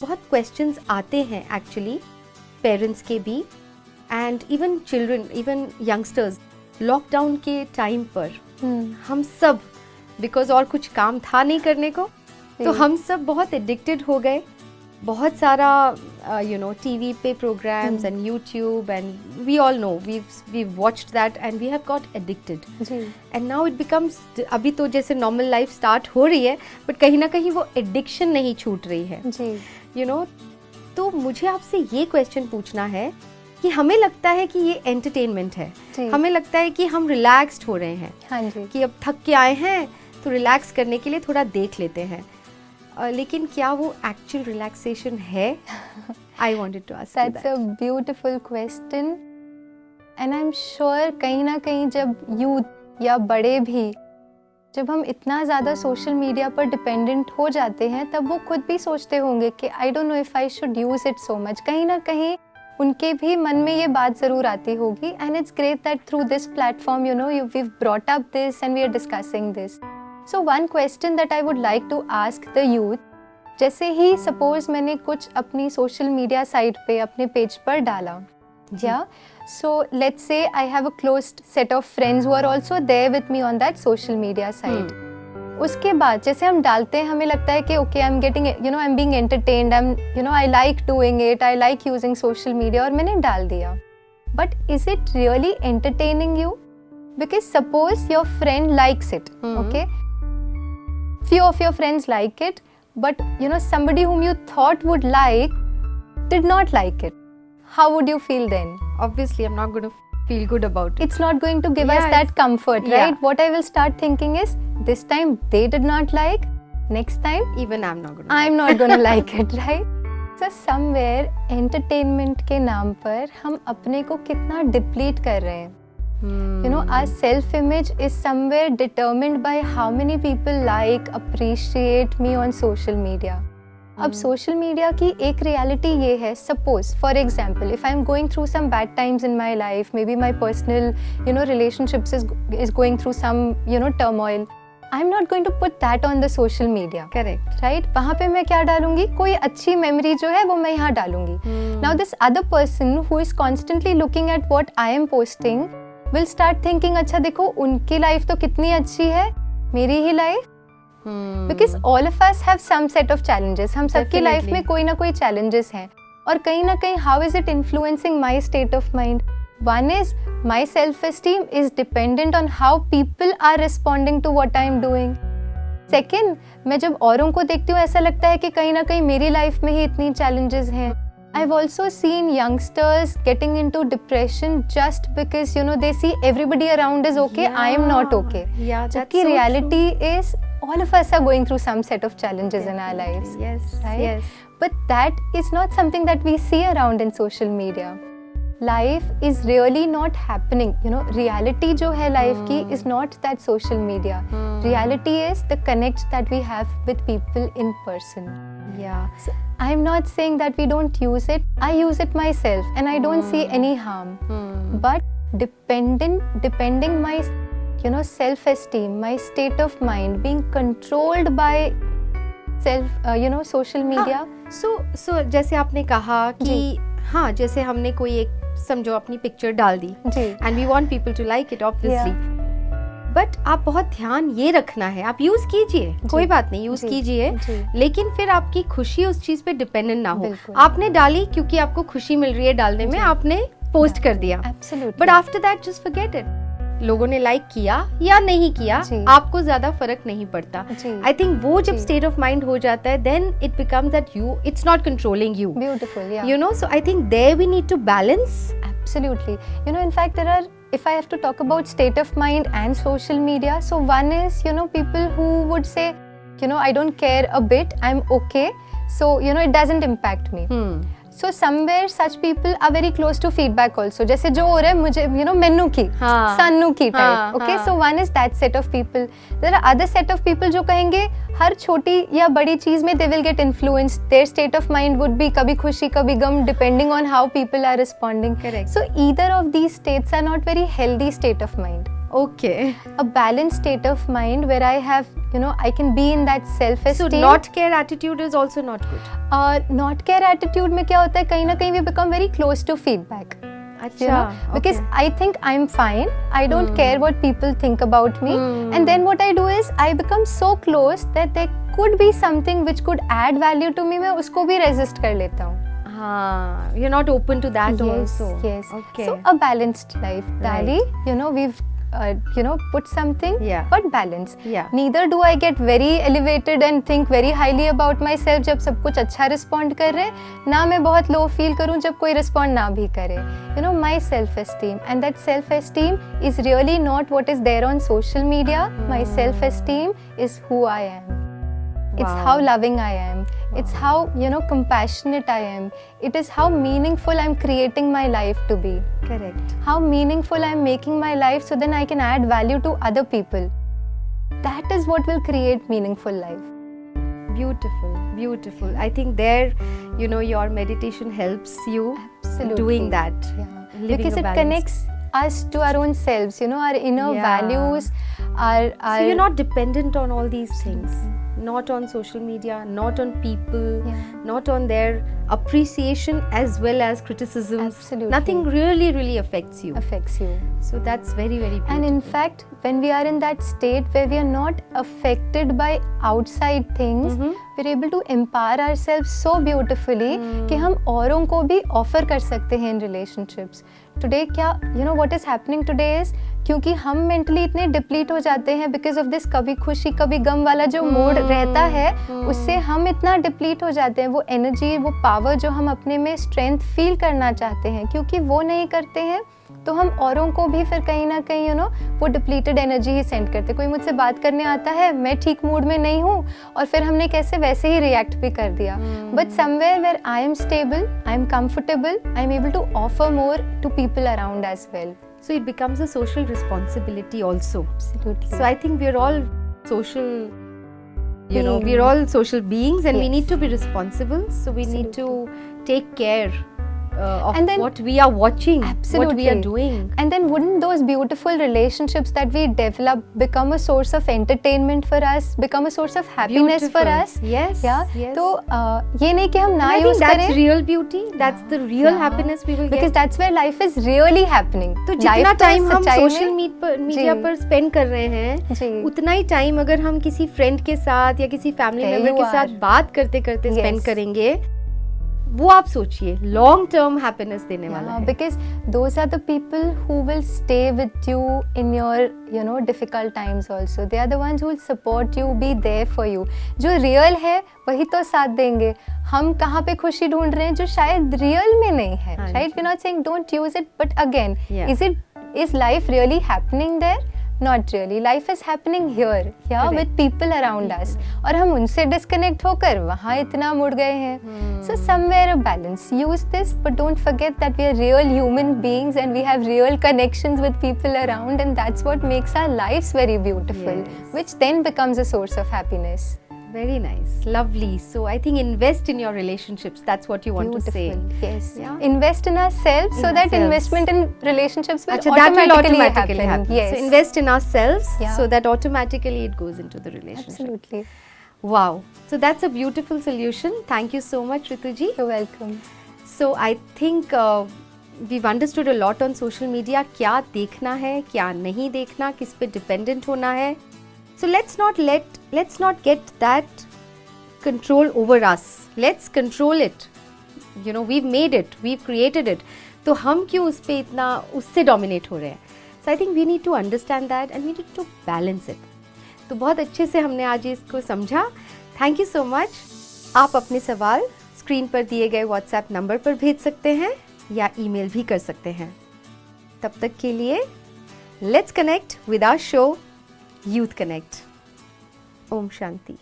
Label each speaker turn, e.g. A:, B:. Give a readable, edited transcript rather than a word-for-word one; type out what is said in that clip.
A: बहुत क्वेश्चंस आते हैं एक्चुअली पेरेंट्स के भी and even children, even youngsters. Lockdown के टाइम पर हम सब, बिकॉज और कुछ काम था नहीं करने को, तो हम सब बहुत एडिक्टेड हो गए। बहुत सारा टीवी पे programs and YouTube and we all know we watched that and we have got addicted and now it becomes, अभी तो जैसे नॉर्मल लाइफ स्टार्ट हो रही है बट कहीं ना कहीं वो एडिक्शन नहीं छूट रही है तो मुझे आपसे ये क्वेश्चन पूछना है कि हमें लगता है कि ये एंटरटेनमेंट है, हमें लगता है कि हम रिलैक्स्ड हो रहे हैं, हाँ जी, कि अब थक के आए हैं तो रिलैक्स करने के लिए थोड़ा देख लेते हैं, लेकिन क्या वो एक्चुअल रिलैक्सेशन है? I wanted to ask
B: that's a beautiful question and I am sure कहीं ना कहीं जब यूथ या बड़े भी, जब हम इतना ज़्यादा सोशल मीडिया पर डिपेंडेंट हो जाते हैं तब वो खुद भी सोचते होंगे कि I don't know if I should use it so much. कहीं ना कहीं उनके भी मन में ये बात ज़रूर आती होगी and it's great that through this platform we've brought up this and we are discussing this. So one question that I would like to ask the youth, जैसे ही सपोज मैंने कुछ अपनी सोशल मीडिया साइट पे अपने page पर डाला, या so let's say I have a closed set of friends who are also there with me on that social media site. उसके बाद जैसे हम डालते हैं हमें लगता है कि okay I'm getting I'm being entertained, I like doing it, I like using social media और मैंने डाल दिया. But is it really entertaining you? Because suppose your friend likes it, okay? Few of your friends like it, but somebody whom you thought would like did not like it. How would you feel then?
A: Obviously I'm not going to feel good about it.
B: It's not going to give us that comfort, right? What I will start thinking is, this time they did not like, next time
A: even I'm not
B: going to like it, right? So somewhere entertainment के नाम पर हम अपने को कितना deplete कर रहे हैं. Our self-image is somewhere determined by how many people like, appreciate me on social media. अब social media की एक reality ये है, suppose for example if I'm going through some bad times in my life, maybe my personal relationships is going through some turmoil, I'm not going to put that on the social media.
A: Correct.
B: Right? वहाँ पे मैं क्या डालूंगी, कोई अच्छी memory जो है वो मैं यहाँ डालूंगी. Now this other person who is constantly looking at what I am posting will start thinking, अच्छा देखो उनकी लाइफ तो कितनी अच्छी है, मेरी ही life. Because all of us have some set of challenges. हम सबकी लाइफ में कोई ना कोई challenges हैं और कहीं ना कहीं how is it influencing my state of mind? One is my self-esteem is dependent on how people are responding to what I am doing. Second, मैं जब औरों को देखती हूँ ऐसा लगता है कि कहीं ना कहीं मेरी लाइफ में ही इतनी challenges हैं. I've also seen youngsters getting into depression just because they see everybody around is okay, I am not okay.
A: Yeah, that's
B: so reality
A: true.
B: is all of us are going through some set of challenges in our lives.
A: Yes,
B: right?
A: Yes.
B: But that is not something that we see around in social media. Life is really not happening. Reality जो है life की is not that social media. Reality is the connect that we have with people in person.
A: Yeah.
B: So, I'm not saying that we don't use it. I use it myself and I don't see any harm. But depending my self-esteem, my state of mind being controlled by social media.
A: So जैसे आपने कहा कि हाँ, जैसे हमने कोई एक समझो अपनी पिक्चर डाल दी and we want people to like it obviously. But आप बहुत ध्यान ये रखना है, आप यूज कीजिए, कोई बात नहीं, यूज कीजिए, लेकिन फिर आपकी खुशी उस चीज पे डिपेंडेंट ना हो. आपने डाली क्योंकि आपको खुशी मिल रही है डालने में, आपने पोस्ट कर दिया, but after that just forget it. लोगों ने लाइक किया या नहीं किया, आपको ज्यादा फर्क नहीं पड़ता. आई थिंक वो जब स्टेट ऑफ माइंड हो जाता है, then it becomes that it's not controlling you.
B: Beautiful.
A: So I think there we need to balance.
B: Absolutely. In fact, there are, if I have to talk about state of mind and social media, so one is, people who would say, I don't care a bit, I'm okay, so, it doesn't impact me. So somewhere such people are very close to feedback also. जैसे जो हो रहा है मुझे, मेनू की, सन्नू की type. Okay, so one is that set of people. There are other set of people जो कहेंगे हर छोटी या बड़ी चीज में they will get influenced. Their state of mind would be कभी खुशी कभी गम, depending on how people are responding.
A: Correct.
B: So either of these states are not very healthy state of mind.
A: Okay.
B: A balanced state of mind where I have, I can be in that self
A: So
B: esteem.
A: not care attitude is also not good.
B: Not care attitude में क्या होता है, कहीं ना कहीं we become very close to feedback.
A: अच्छा,
B: Because
A: okay.
B: I think I'm fine, I don't care what people think about me, and then what I do is I become so close that there could be something which could add value to me, मैं उसको भी resist कर लेता हूँ.
A: हाँ, you're not open to that also.
B: Yes.
A: Okay.
B: So a balanced life, Dali.
A: Right.
B: We've put something,
A: Yeah.
B: but balance.
A: Yeah.
B: Neither do I get very elevated and think very highly about myself जब सब कुछ अच्छा respond कर रहे, ना मैं बहुत low feel करूँ जब कोई respond ना भी करे. My self-esteem, and that self-esteem is really not what is there on social media. My self-esteem is who I am. It's
A: Wow.
B: how loving I am. It's how, compassionate I am. It is how meaningful I'm creating my life to be.
A: Correct.
B: How meaningful I'm making my life so then I can add value to other people. That is what will create meaningful life.
A: Beautiful, beautiful. I think there, your meditation helps you
B: Absolutely.
A: doing that.
B: Yeah.
A: Living
B: Because
A: a
B: it
A: balance.
B: connects us to our own selves, our inner
A: Yeah.
B: values, our
A: So you're not dependent on all these things. Not on social media, not on people,
B: Yeah.
A: not on their appreciation as well as criticisms.
B: Absolutely.
A: Nothing really affects you.
B: affects you.
A: So that's very beautiful.
B: And in fact, when we are in that state where we are not affected by outside things, we're able to empower ourselves so beautifully कि हम औरों को भी offer कर सकते हैं in relationships. Today क्या, what is happening today is क्योंकि हम mentally इतने deplete हो जाते हैं because of this कभी खुशी कभी गम वाला जो मोड रहता है, उससे हम इतना deplete हो जाते हैं, वो energy, वो power जो हम अपने में strength feel करना चाहते हैं, क्योंकि वो नहीं करते हैं तो हम औरों को भी फिर कहीं ना कहीं वो डिप्लीटेड एनर्जी ही सेंड करते. कोई मुझसे बात करने आता है, मैं ठीक मूड में नहीं हूँ और फिर हमने कैसे वैसे ही रिएक्ट भी कर दिया. But somewhere where I am stable, I am comfortable, I am able to offer more to people around as well.
A: So it becomes a social responsibility also.
B: Absolutely.
A: So I think we're all social,
B: Beings.
A: we're all social beings and we
B: Yes.
A: need to be responsible. So we need to take care of
B: And then-
A: what we are watching, what we
B: Absolutely.
A: are doing.
B: And then wouldn't those beautiful relationships that we develop become a source of entertainment for us, become a source of happiness for
A: Beautiful.
B: us?
A: Yes,
B: Yeah.
A: yes.
B: तो ये नहीं कि हम ना
A: I think
B: use
A: that's
B: करें.
A: real beauty. That's the real
B: Yeah.
A: happiness we will
B: Because
A: get.
B: that's where life is really happening.
A: तो
B: Life
A: जितना time हम
B: सच्चाई
A: सोशल
B: में-
A: मीडिया
B: जी।
A: पर स्पेंड कर रहे हैं,
B: जी।
A: उतना ही टाइम अगर हम किसी फ्रेंड के साथ या किसी फैमिली
B: There
A: मेंबर
B: you
A: के साथ
B: are.
A: बात करते करते स्पेंड
B: Yes.
A: करेंगे, वो आप सोचिए लॉन्ग टर्म हैप्पीनेस देने वाला है.
B: Because those are the people who will stay with you in your difficult times also. They are the ones who will support you, be there for you. जो real है वही तो साथ देंगे. हम कहाँ पे खुशी ढूंढ रहे हैं जो शायद real में नहीं है.
A: हाँ
B: Right? We're not saying don't use it, but again,
A: Yeah.
B: is life really happening there? Not really. Life is happening here,
A: Correct.
B: with people around us. और हम उनसे डिस्कनेक्ट होकर वहाँ इतना मुड़ गए हैं. So somewhere a balance. Use this, but don't forget that we are real human beings and we have real connections with people around, and that's what makes our lives very beautiful,
A: Yes.
B: which then becomes a source of happiness.
A: Very nice, lovely. So I think invest in your relationships. That's what you want
B: Beautiful.
A: to say.
B: Yes.
A: Yeah.
B: Invest in ourselves so
A: In
B: that
A: ourselves.
B: investment in relationships will
A: Achha, that will automatically
B: happen.
A: happen.
B: Yes.
A: So invest in ourselves
B: Yeah.
A: so that automatically it goes into the relationship.
B: Absolutely.
A: Wow. So that's a beautiful solution. Thank you so much, Rituji.
B: You're welcome.
A: So I think we've understood a lot on social media. क्या देखना है, क्या नहीं देखना, किस पे dependent होना है. So let's not get that control over us. Let's control it. We've made it, we've created it. तो हम क्यों उस पे इतना उससे dominate हो रहे हैं? So I think we need to understand that and we need to balance it. तो बहुत अच्छे से हमने आज इसको समझा. Thank you so much. आप अपने सवाल स्क्रीन पर दिए गए व्हाट्सएप नंबर पर भेज सकते हैं या ईमेल भी कर सकते हैं. तब तक के लिए let's connect with our show youth connect. Om Shanti.